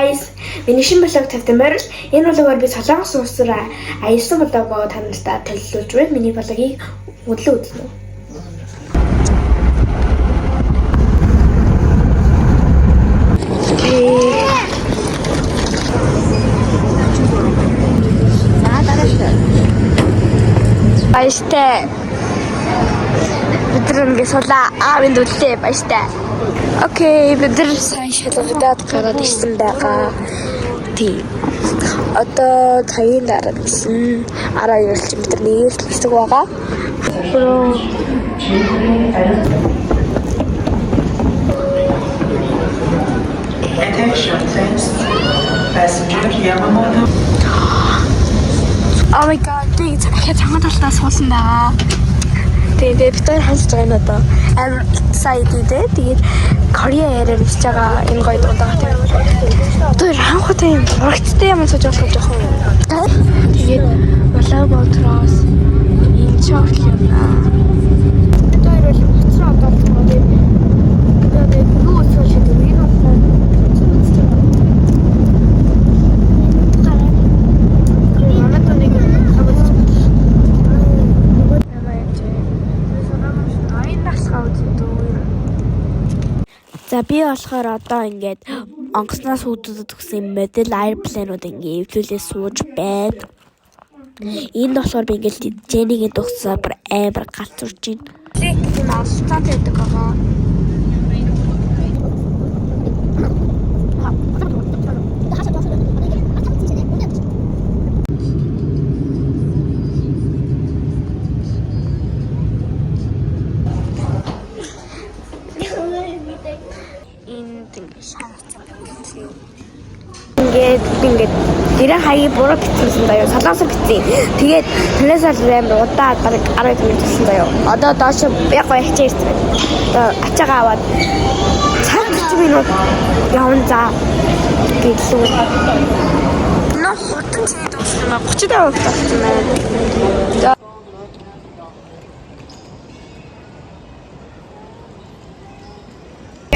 guys, миний шинэ блог тавьдамаар энэ блогоор би Солонгос улсаар аялсан блогоо танартай төлөвлөж байна. Миний блогийг өглөө үзнэ. Баяртай. Бидний сулаа аавын үлдээ баяртай. Окей, бид нар сайн шалгадаад гараад ирсэн байгаа. Тийм. Одоо цагийн дараа гэсэн 12 ч бид нэг л хэсэг байгаа. Attention, thanks. Passenger Yamamoto. Oh my god, тийм цагаан талдаа суусан байгаа. Тэгээд бид хоёр хансаж байгаа нь одоо амар сайд дээ. Тэгээд Кореа ярээр хийж байгаа энэ гоё дуугаа тийм. Тэр ханхутай юм урагцтай юм сууж болох жоохон. Тэгээд волейболтроос энэ чок юм аа. Тэр хоёр бол хоцроо одоо тэгээд юу сууж байгаа юм бэ? За би болохоор одоо ингээд онгоцноос үүдүүдэд төгсөн модель airplane-ууд ингээд эвлүүлээ сууж байна. Энд болохоор би ингээд Jenny-гийн дугсаар амар галзуурж байна. Тийм алцсан байдаг байгаа. Ингээд гэрээ хаяг буруу битсэн даяа солонгосоор битсэн. Тэгээд тэрнээс амар удаа бараг 10 минут болсон даяа. Одоо доош яг гоё хичээж ирсэн. Одоо ачаагаа аваад цаг 30 минут явна за гэлээ. Нөө хурдан цэд дуусна 35% болсон байна.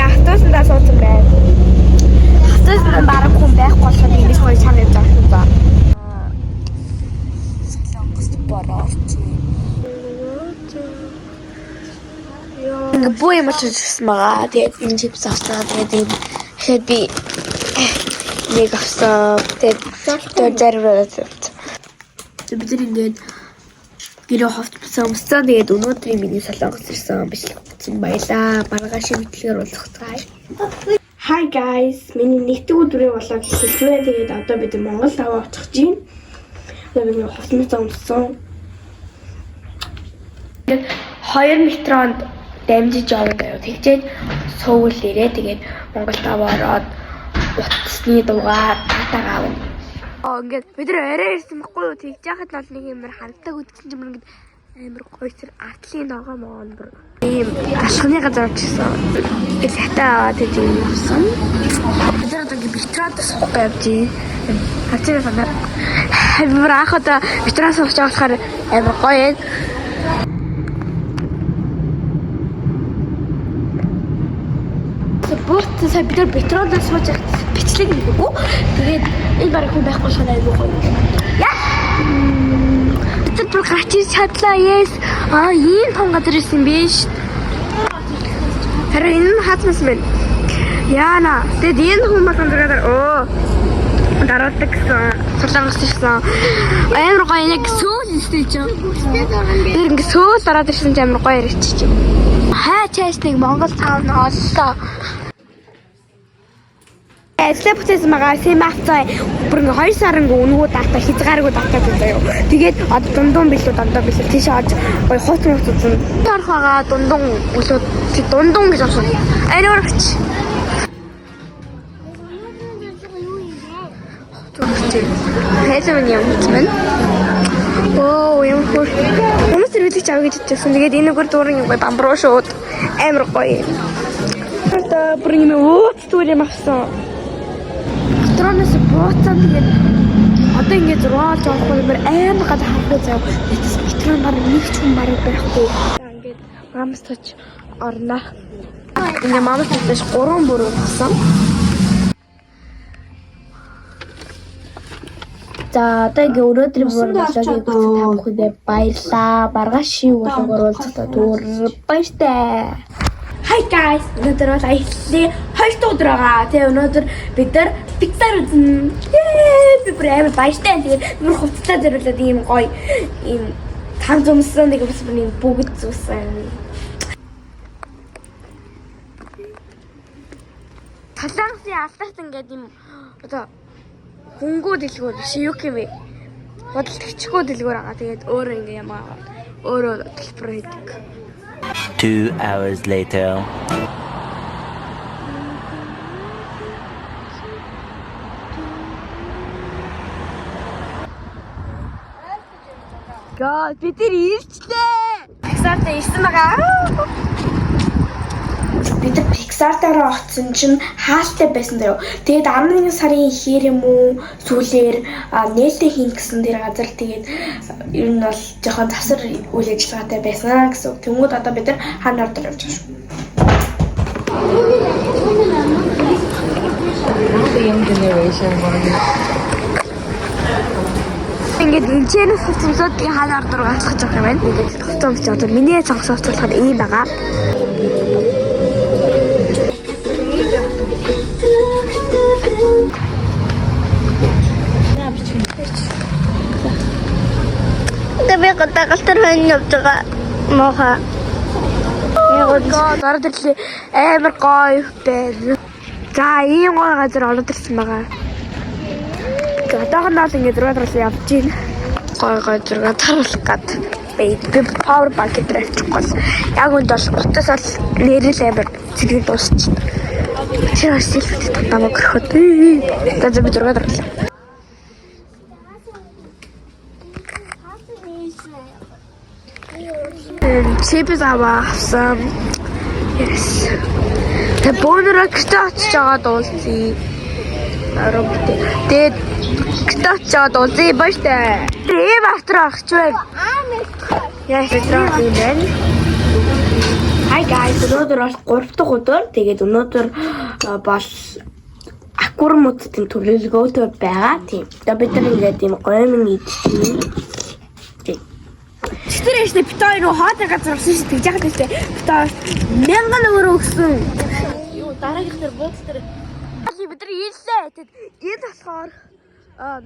Автосандаа суудсан байна. Автосанд бараг хүн байхгүй болохоор ингэж гоё чанар явж байгаа юм ба. Солонгост борооч. Ингээ боо юм чижсэн байгаа. Тэгээд энэ чипс авсан. Тэгээд ихэд би нэг авсан. Тэгээд зарваад. Бид ингээд гэрээ ховцсон өмссөн. Тэгээд өнөөдөр миний солонгос ирсэн бичлэг бичсэн баялаа. Маргааш битлэгээр уулзахтаа. Hi guys, миний нэгдүгээр өдрийн влог хэлсэн. Тэгээд одоо бид Монгол аваа очих чинь. Одоо би ховцсон өмссөн. Тэгээд 2 метронд дамжиж яваад байв. Тэгчээд Сөүл ирээ. Тэгээд Монголд аваа ороод утасны дугаар татагаа авна. Ингээд бид нар орой ирсэн байхгүй юу? Тэгж яхад бол нэг юм ханддаг үдсэн юм ингээд амар гоё тэр артлын ногоо моон бүр ийм ашхны газар очсон. Их хатаа аваад тийм явсан. Бид нар одоо битраад суух явж байна. Хацаа санаа. Бүр анхудаа битраад сууж байгаа болохоор амар гоё юм. Бүрт сая бид нар битраад сууж байгаа бичлэг нэггүй. Тэгээд энэ бараг хүн байхгүй шанаа айгүй гоё. Яа! Бүр гарч ирж чадлаа. Yes. Ийм том газар ирсэн биш. Харин энэ хатмас мэн. Яана. Тэгэд энэ хүн баган дээр дараадаг гэсэн солонгос ирсэн. Амар гоё нэг Сөүл ирсэн ч юм. Тэр ингэ Сөүл дараад ирсэн ч амар гоё ирчих чинь. Хаа чааш нэг Монгол таун оллоо. Слэптэс магаа симавцай бүр 2 сарын өнгөө дата хязгааргүй дата заяа. Тэгээд одоо дундун билүү дандаа билүү тийш аваад гоё хуучин утсан. Орох байгаа дундун өсөд дундун гэж авсан. Ариурч. Хэзээ юм бэ? Юм хөө. Хүмүүс ирвэлж авъя гэж хэлсэн. Тэгээд энэ өгөр дуурын гоё бамбруу шууд амар гоё. Одоо бүр юм ууц юм авсан. Тронос бууцсан тэгээд одоо ингээд зургаалж авахгүй юм амар гадаа харахгүй заяа. Метрон бараг нэг ч хүн бараг байхгүй. Ингээд мамс точ орно. Ингээ мамс точ 3 бүрэн болсон. За одоо ингээ өнөөдрийн уралдааны та бүхэндээ баярлалаа. Маргааш болон оруулцгаа түр баяртай. Hi guys. Өнөөдөр бол аяллаа 2 дахь өдөр байгаа. Тэгээ өнөөдөр бид нар Pixar үзэн. Би бүр амар баяртай. Тэгээд бүр хувцастай зориулаад ийм гоё ийм тав зумсан нэг бас бүр ийм бүгд зүүсэн. Талангийн алдарт ингээд ийм одоо хөнгөө дэлгүүр биш юу юм бэ? Бодолтгчгүй дэлгүүр байгаа. Тэгээд өөрөө ингээ ямаа өөрөө төлбөр хийдэг. 2 hours later. God, бид нар ирчлээ. Pixar-т ирсэн байгаа. Бид Pixar-таараа огцсон чинь хаалттай байсан даа. Тэгээд 11 сарын ихэр юм уу сүүлээр нээлттэй хийн гэсэн тэр газар тэгээд ер нь бол жоохон завсар үйл ажиллагаатай байсан гэсэн. Тэнгүүд одоо бид нар хаана ордор явж байгаа шүү. Ингээд энэчнээс хувцсуудын хаана ордор галах гэж байгаа юм байна. Ингээд хувцс одоо миний цогцолж болохоор ийм байгаа. Тэвээ гатагалтар хэн явж байгаа моха. Яагаад ороод ирлээ амар гоё байна. За ийм гоё газар ороод ирсэн байгаа. Одоохондоо л ингээд зураг явж байна. Гоё зураг таруулах гад. Би power bank дээр авчихгүй. Яг үнд бол утас бол нэрэл амар зэрэг дуусчихсан. Чи селфи намайг гөрөхөд. За би зураг таруулах. Чипс авсан. Yes. Тэ бонорогч очиж байгаа дуулцъя. Тэгээд гитач жаад уулзъя баяртай. Эв автор ахч байна. Яа хэвтрах юм бэ? Hi guys, өнөөдөр бол 3 дахь өдөр. Тэгээд өнөөдөр бол аквариумуудын төлөвлөгөөтэй байгаа. Тийм. Одоо бид нар ингээд юм гоё юм идчихье. Тэрээс нь битоо руу хаадаг газар авсан шүү дээ. Тэгж яхад хэлээ. Битоо 1000 өрөө өгсөн. Юу дараагийнх буудлын дээр бид нар ийлээ. Тэгэд энд болохоор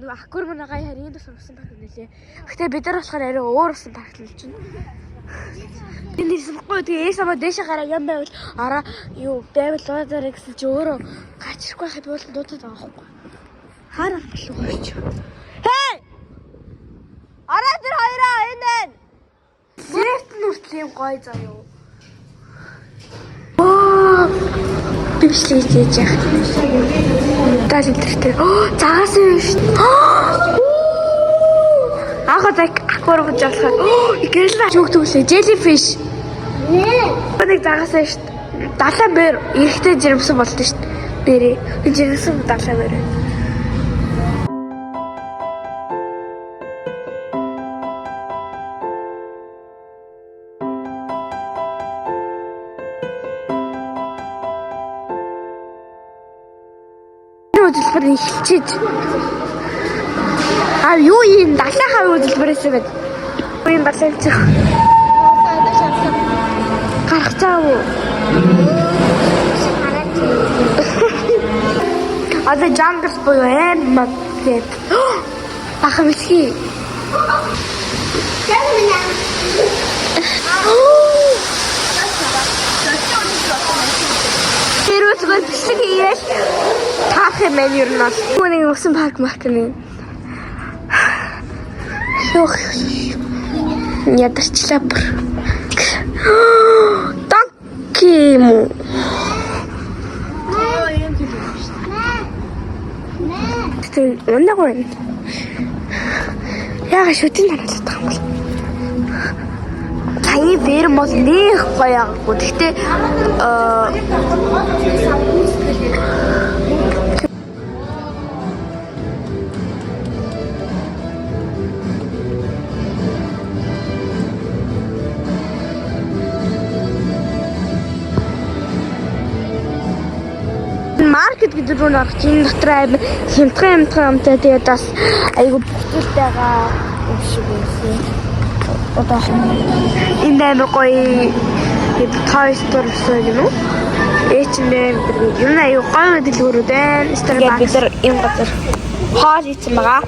нэг аквариумын гай харин энд болохоор усан парк нэлээ. Гэхдээ бид нар болохоор арай өөр усан парк л чинь. Энд ирсэнгүй тэгээ эсамаа дэше гараа юм байвал араа юу байвал луудаар гэсэн чи өөрөө гачрахгүй хахад бол дуудаад байгаа байхгүй. Хараа болов уу ч. Хей! Араа тэр хоёроо энэ байна. Лефт нүртэл юм гоё заа юу. Бившлээ хийж яах. Дали тэр. Загаас юм шүү дээ. Ахад аквариум жаалхаа. Гэрэлээ чөөгдүүлээ. Jellyfish. Нэг загаас шүү дээ. Далаа бэр эрэхтэй жирэмсэн болдоо шүү дээ. Бэрээ. Жирэмсэн далаа бэрээ. Хөдөлбөр эхэлчихэж. Юу юм далайхаа хөдөлбөрөөс гээд. Юу юм басаач. Гарах цаа уу? Одоо жангл буюу мат гээд. Баха мисхи. Тэрүүсгөө бисэг ийэл таах юм байна юу нэ. Түүний усан парк маркны. Ёх. Ядарчлаа бүр. Таким. Тэ өнөөгөө. Яга шүтэн харуулдаг юм бол. Таны бэр мод нэх гоё аггүй. Гэхдээ маркет гэдэг рүү орох чинь дотор амар хямдхан тэгээд бас айгу бүхэлтэй байгаа юм шиг байсан. Одоо энэ амар гоё Toy Story гэсэн юм уу? H&M гэдэг юм аюу гоё дэлгүүрүүд байна. Starbucks бид нар энэ газар хоол ийцэн байгаа.